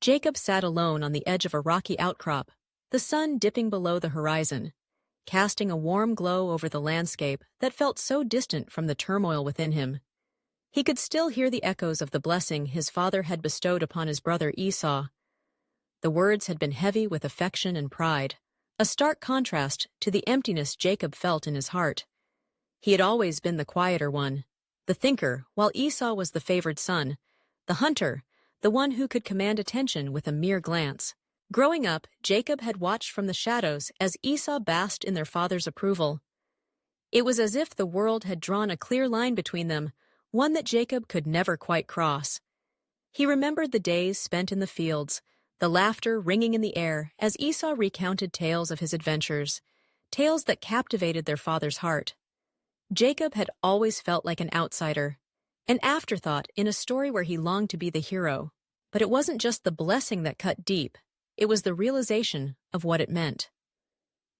Jacob sat alone on the edge of a rocky outcrop, the sun dipping below the horizon, casting a warm glow over the landscape that felt so distant from the turmoil within him. He could still hear the echoes of the blessing his father had bestowed upon his brother Esau. The words had been heavy with affection and pride, a stark contrast to the emptiness Jacob felt in his heart. He had always been the quieter one, the thinker, while Esau was the favored son, the hunter, the one who could command attention with a mere glance. Growing up, Jacob had watched from the shadows as Esau basked in their father's approval. It was as if the world had drawn a clear line between them, one that Jacob could never quite cross. He remembered the days spent in the fields, the laughter ringing in the air as Esau recounted tales of his adventures, tales that captivated their father's heart. Jacob had always felt like an outsider, an afterthought in a story where he longed to be the hero. But it wasn't just the blessing that cut deep, it was the realization of what it meant.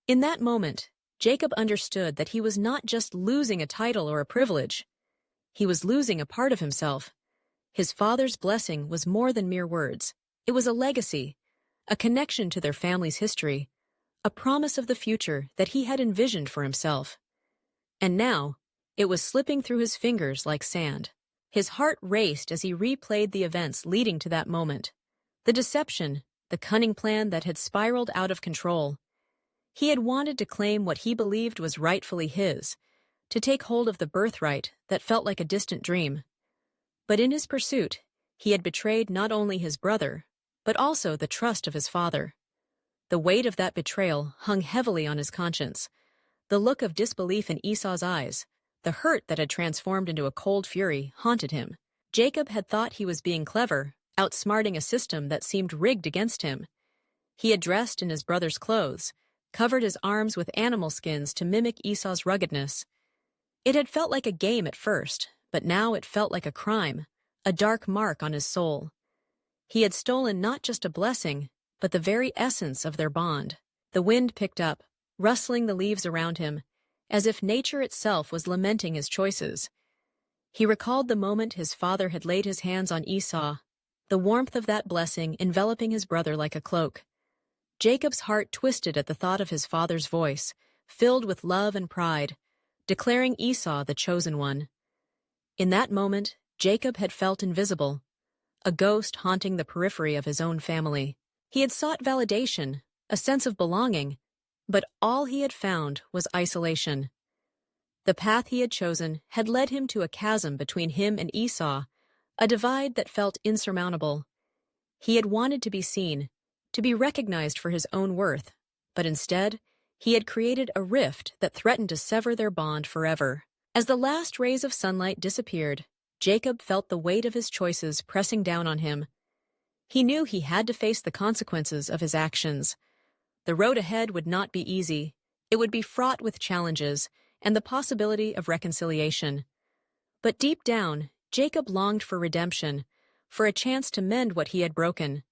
In that moment, Jacob understood that he was not just losing a title or a privilege. He was losing a part of himself. His father's blessing was more than mere words. It was a legacy, a connection to their family's history, a promise of the future that he had envisioned for himself. And now, it was slipping through his fingers like sand. His heart raced as he replayed the events leading to that moment. The deception, the cunning plan that had spiraled out of control. He had wanted to claim what he believed was rightfully his, to take hold of the birthright that felt like a distant dream. But in his pursuit, he had betrayed not only his brother, but also the trust of his father. The weight of that betrayal hung heavily on his conscience. The look of disbelief in Esau's eyes, the hurt that had transformed into a cold fury, haunted him. Jacob had thought he was being clever, outsmarting a system that seemed rigged against him. He had dressed in his brother's clothes, covered his arms with animal skins to mimic Esau's ruggedness. It had felt like a game at first, but now it felt like a crime, a dark mark on his soul. He had stolen not just a blessing, but the very essence of their bond. The wind picked up, rustling the leaves around him, as if nature itself was lamenting his choices. He recalled the moment his father had laid his hands on Esau, the warmth of that blessing enveloping his brother like a cloak. Jacob's heart twisted at the thought of his father's voice, filled with love and pride, declaring Esau the chosen one. In that moment, Jacob had felt invisible, a ghost haunting the periphery of his own family. He had sought validation, a sense of belonging, but all he had found was isolation. The path he had chosen had led him to a chasm between him and Esau, a divide that felt insurmountable. He had wanted to be seen, to be recognized for his own worth, but instead, he had created a rift that threatened to sever their bond forever. As the last rays of sunlight disappeared, Jacob felt the weight of his choices pressing down on him. He knew he had to face the consequences of his actions. The road ahead would not be easy. It would be fraught with challenges and the possibility of reconciliation. But deep down, Jacob longed for redemption, for a chance to mend what he had broken.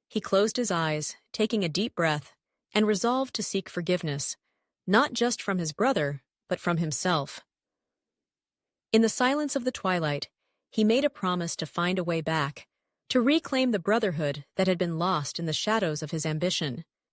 He closed his eyes, taking a deep breath, and resolved to seek forgiveness, not just from his brother, but from himself. In the silence of the twilight, he made a promise to find a way back, to reclaim the brotherhood that had been lost in the shadows of his ambition.